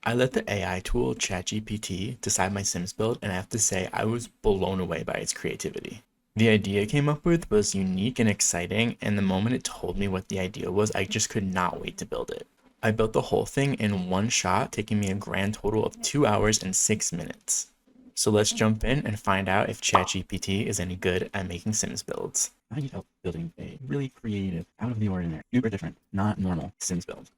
I let the AI tool ChatGPT decide my Sims build, and I have to say I was blown away by its creativity. The idea it came up with was unique and exciting, and the moment it told me what the idea was, I just could not wait to build it. I built the whole thing in one shot, taking me a grand total of 2 hours and 6 minutes. So let's jump in and find out if ChatGPT is any good at making Sims builds. I need help building a really creative, out of the ordinary, super different, not normal Sims build.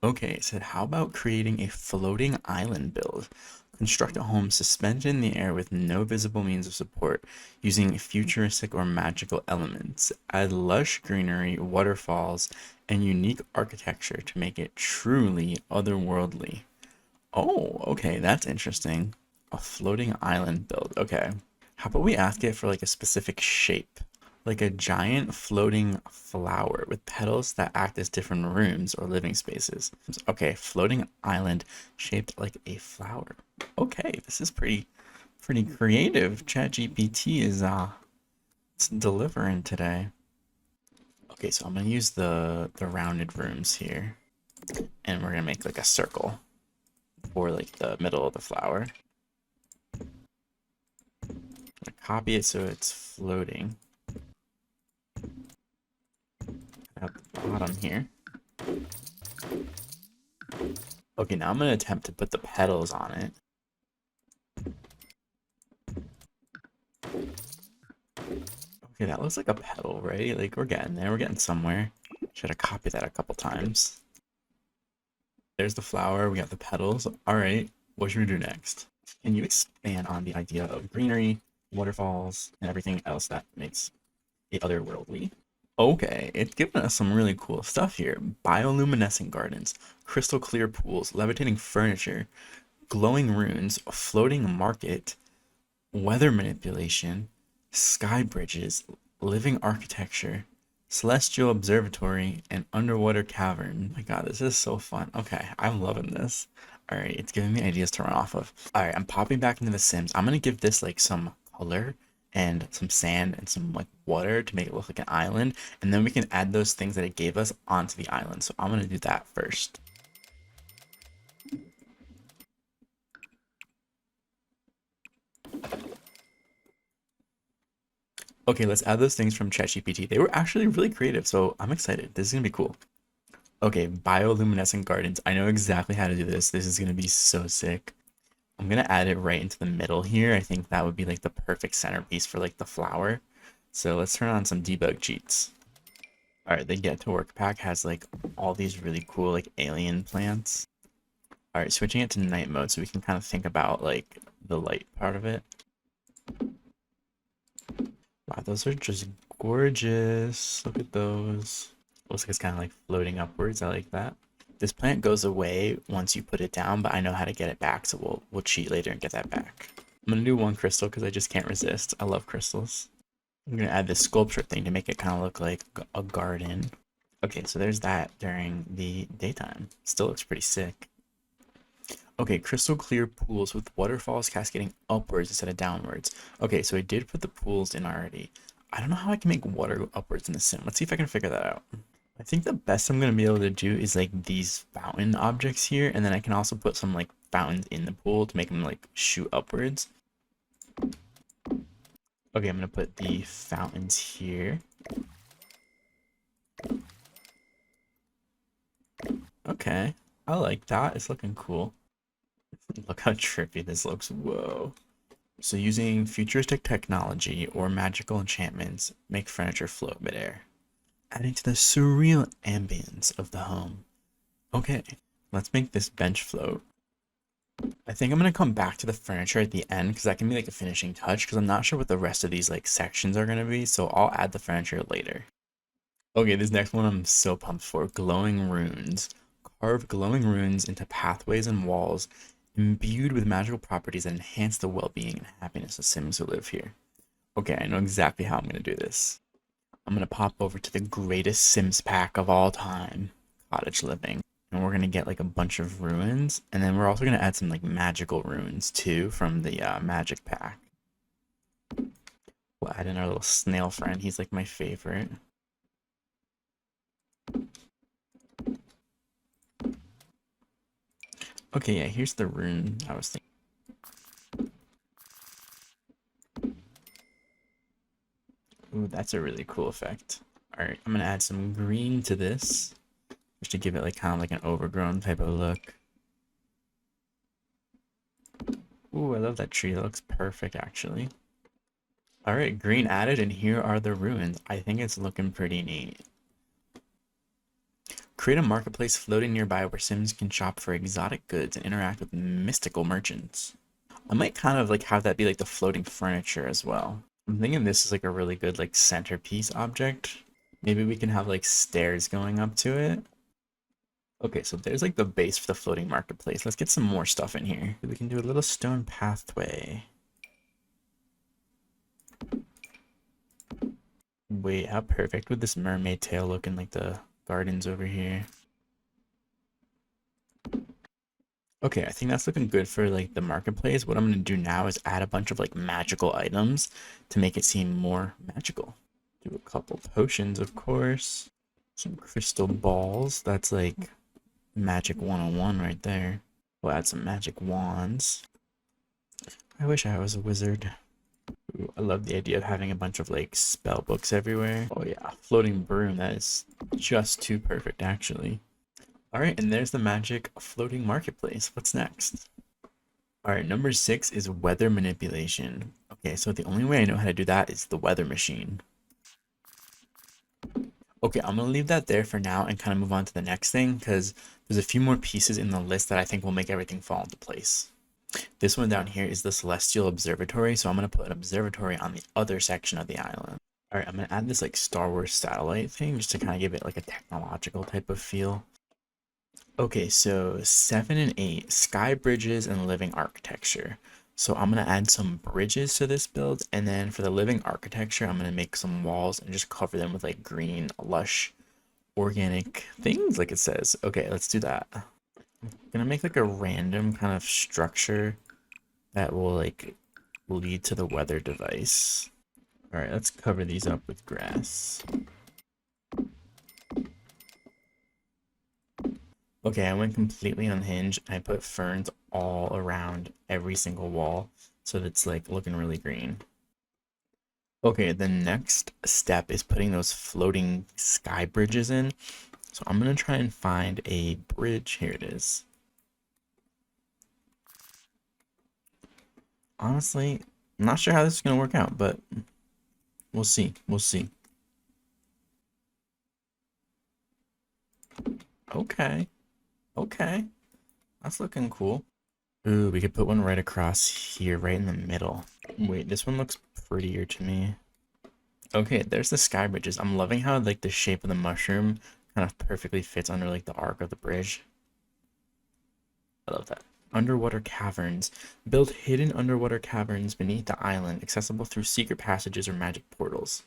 Okay, it said, how about creating a floating island build? Construct a home suspended in the air with no visible means of support, using futuristic or magical elements. Add lush greenery, waterfalls, and unique architecture to make it truly otherworldly. Oh, okay, that's interesting. A floating island build. Okay. How about we ask it for like a specific shape? Like a giant floating flower with petals that act as different rooms or living spaces. Okay, floating island shaped like a flower. Okay, this is pretty creative. ChatGPT is it's delivering today. Okay, so I'm gonna use the rounded rooms here, and we're gonna make like a circle for like the middle of the flower. Copy it so it's floating at the bottom here. Okay, now I'm gonna attempt to put the petals on it. Okay, that looks like a petal, right? Like we're getting there, we're getting somewhere. Should have copied that a couple times. There's the flower, we got the petals. All right, what should we do next? Can you expand on the idea of greenery, waterfalls, and everything else that makes it otherworldly? Okay, it's giving us some really cool stuff here. Bioluminescent gardens, crystal clear pools, levitating furniture, glowing runes, a floating market, weather manipulation, sky bridges, living architecture, celestial observatory, and underwater cavern. My God, this is so fun. Okay, I'm loving this. All right, it's giving me ideas to run off of. All right, I'm popping back into the Sims. I'm gonna give this like some color and some sand and some like water to make it look like an island, and then we can add those things that it gave us onto the island. So I'm gonna do that first. Okay, let's add those things from ChatGPT. They were actually really creative, so I'm excited. This is gonna be cool. Okay, bioluminescent gardens. I know exactly how to do this. This is gonna be so sick. I'm gonna add it right into the middle here. I think that would be like the perfect centerpiece for like the flower. So let's turn on some debug cheats. All right, the get to work pack has like all these really cool like alien plants. All right, switching it to night mode so we can kind of think about like the light part of it. Wow, those are just gorgeous. Look at those. Looks like it's kind of like floating upwards. I like that. This plant goes away once you put it down, but I know how to get it back, so we'll cheat later and get that back. I'm gonna do one crystal because I just can't resist. I love crystals. I'm gonna add this sculpture thing to make it kind of look like a garden. Okay, so there's that during the daytime. Still looks pretty sick. Okay, crystal clear pools with waterfalls cascading upwards instead of downwards. Okay, so I did put the pools in already. I don't know how I can make water go upwards in the sim. Let's see if I can figure that out. I think the best I'm gonna be able to do is like these fountain objects here, and then I can also put some like fountains in the pool to make them like shoot upwards. Okay, I'm gonna put the fountains here. Okay, I like that. It's looking cool. Look how trippy this looks. Whoa. So using futuristic technology or magical enchantments make furniture float midair, adding to the surreal ambience of the home. Okay, let's make this bench float. I think I'm gonna come back to the furniture at the end because that can be like a finishing touch because I'm not sure what the rest of these like sections are gonna be, so I'll add the furniture later. Okay, this next one I'm so pumped for. Glowing runes. Carve glowing runes into pathways and walls, imbued with magical properties that enhance the well-being and happiness of Sims who live here. Okay, I know exactly how I'm gonna do this. I'm gonna pop over to the greatest Sims pack of all time, Cottage Living. And we're gonna get like a bunch of ruins, and then we're also gonna add some like magical runes too from the magic pack. We'll add in our little snail friend. He's like my favorite. Okay, yeah, here's the rune I was thinking. Ooh, that's a really cool effect. All right, I'm gonna add some green to this just to give it like kind of like an overgrown type of look. Ooh, I love that tree. That looks perfect actually. All right, green added, and here are the ruins. I think it's looking pretty neat. Create a marketplace floating nearby where Sims can shop for exotic goods and interact with mystical merchants. I might kind of like have that be like the floating furniture as well. I'm thinking this is like a really good like centerpiece object. Maybe we can have like stairs going up to it. Okay, so there's like the base for the floating marketplace. Let's get some more stuff in here. We can do a little stone pathway. Wait, how perfect would this mermaid tail look in like the gardens over here? Okay, I think that's looking good for like the marketplace. What I'm gonna do now is add a bunch of like magical items to make it seem more magical. Do a couple potions, of course. Some crystal balls. That's like magic 101 right there. We'll add some magic wands. I wish I was a wizard. Ooh, I love the idea of having a bunch of like spell books everywhere. Oh yeah, floating broom. That is just too perfect actually. All right, and there's the magic floating marketplace. What's next? All right, number 6 is weather manipulation. Okay, so the only way I know how to do that is the weather machine. Okay, I'm gonna leave that there for now and kind of move on to the next thing because there's a few more pieces in the list that I think will make everything fall into place. This one down here is the Celestial Observatory, so I'm gonna put an observatory on the other section of the island. All right, I'm gonna add this like Star Wars satellite thing just to kind of give it like a technological type of feel. Okay, so 7 and 8, sky bridges and living architecture. So I'm gonna add some bridges to this build, and then for the living architecture, I'm gonna make some walls and just cover them with like green, lush, organic things, like it says. Okay, let's do that. I'm gonna make like a random kind of structure that will like lead to the weather device. All right, let's cover these up with grass. Okay, I went completely unhinged. I put ferns all around every single wall, so that it's like looking really green. Okay, the next step is putting those floating sky bridges in. So I'm gonna try and find a bridge. Here it is. Honestly, I'm not sure how this is gonna work out, but we'll see. We'll see. Okay, okay, that's looking cool. Ooh, we could put one right across here, right in the middle. Wait, this one looks prettier to me. Okay, there's the sky bridges. I'm loving how like the shape of the mushroom kind of perfectly fits under like the arc of the bridge. I love that. Underwater caverns. Build hidden underwater caverns beneath the island, accessible through secret passages or magic portals,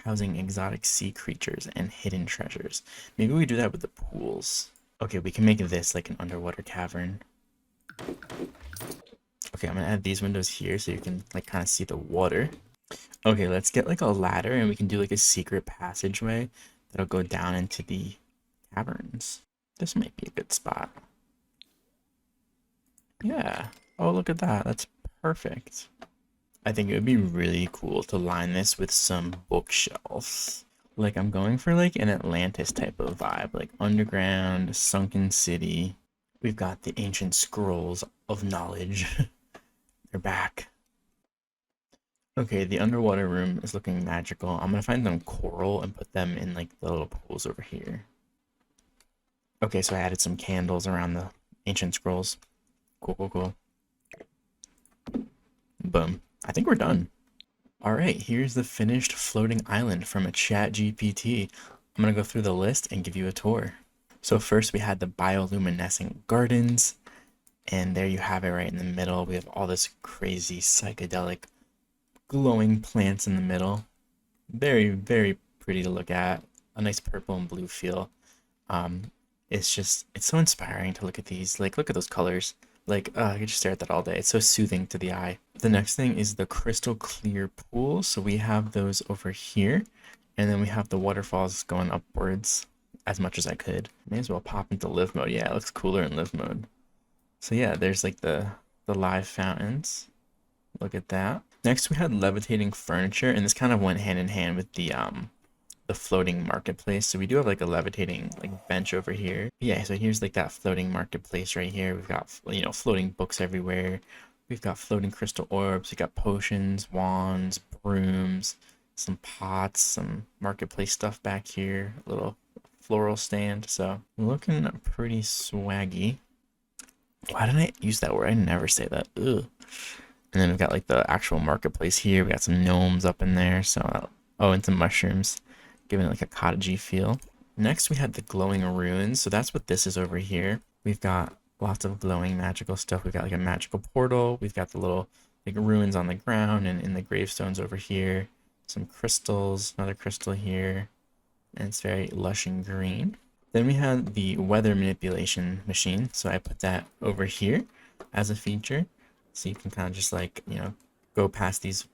housing exotic sea creatures and hidden treasures. Maybe we do that with the pools. Okay, we can make this like an underwater cavern. Okay, I'm gonna add these windows here so you can like kind of see the water. Okay, let's get like a ladder and we can do like a secret passageway that'll go down into the caverns. This might be a good spot. Yeah. Oh, look at that. That's perfect. I think it would be really cool to line this with some bookshelves. Like I'm going for like an Atlantis type of vibe, like underground, sunken city. We've got the ancient scrolls of knowledge. They're back. Okay, the underwater room is looking magical. I'm gonna find some coral and put them in like the little pools over here. Okay, so I added some candles around the ancient scrolls. Cool, cool, cool. Boom. I think we're done. All right, here's the finished floating island from a ChatGPT. I'm gonna go through the list and give you a tour. So first we had the bioluminescent gardens, and there you have it right in the middle. We have all this crazy psychedelic glowing plants in the middle. Very, very pretty to look at. A nice purple and blue feel. Um, it's so inspiring to look at these. Like, look at those colors. Like, I could just stare at that all day. It's so soothing to the eye. The next thing is the crystal clear pool. So we have those over here. And then we have the waterfalls going upwards as much as I could. May as well pop into live mode. Yeah, it looks cooler in live mode. So yeah, there's like the live fountains. Look at that. Next we had levitating furniture, and this kind of went hand in hand with the floating marketplace. So we do have like a levitating like bench over here. Yeah, so here's like that floating marketplace right here. We've got, you know, floating books everywhere. We've got floating crystal orbs. We got potions, wands, brooms, some pots, some marketplace stuff back here. A little floral stand. So looking pretty swaggy. Why didn't I use that word? I never say that. Ugh. And then we've got like the actual marketplace here. We got some gnomes up in there. So, oh, and some mushrooms, giving it like a cottagey feel. Next, we had the glowing ruins. So that's what this is over here. We've got lots of glowing magical stuff. We've got like a magical portal. We've got the little like ruins on the ground and in the gravestones over here. Some crystals, another crystal here. And it's very lush and green. Then we had the weather manipulation machine. So I put that over here as a feature. So you can kind of just like, you know, go past these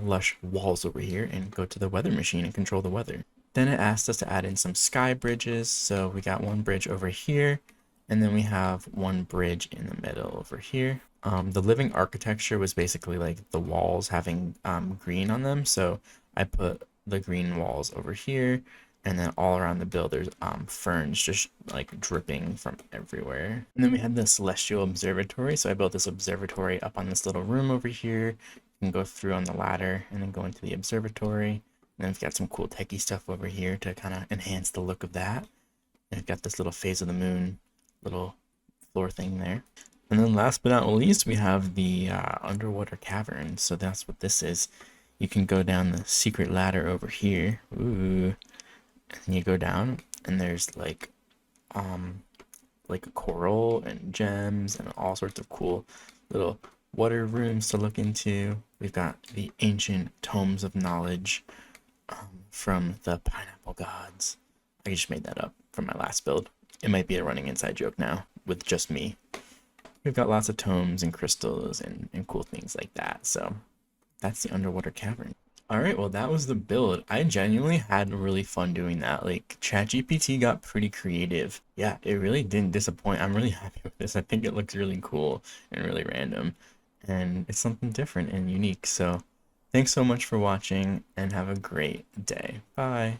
lush walls over here and go to the weather machine and control the weather. Then it asked us to add in some sky bridges. So we got one bridge over here, and then we have one bridge in the middle over here. The living architecture was basically like the walls having green on them. So I put the green walls over here, and then all around the build there's ferns just like dripping from everywhere. And then we had the celestial observatory. So I built this observatory up on this little room over here. You can go through on the ladder and then go into the observatory. And then we've got some cool techie stuff over here to kind of enhance the look of that. And we've got this little phase of the moon little floor thing there. And then last but not least, we have the underwater cavern. So that's what this is. You can go down the secret ladder over here. Ooh. And you go down and there's like coral and gems and all sorts of cool little water rooms to look into. We've got the ancient tomes of knowledge from the pineapple gods. I just made that up from my last build. It might be a running inside joke now with just me. We've got lots of tomes and crystals and cool things like that. So that's the underwater cavern. All right, well, that was the build. I genuinely had really fun doing that. Like, ChatGPT got pretty creative. Yeah, it really didn't disappoint. I'm really happy with this. I think it looks really cool and really random, and it's something different and unique. So, thanks so much for watching, and have a great day. Bye.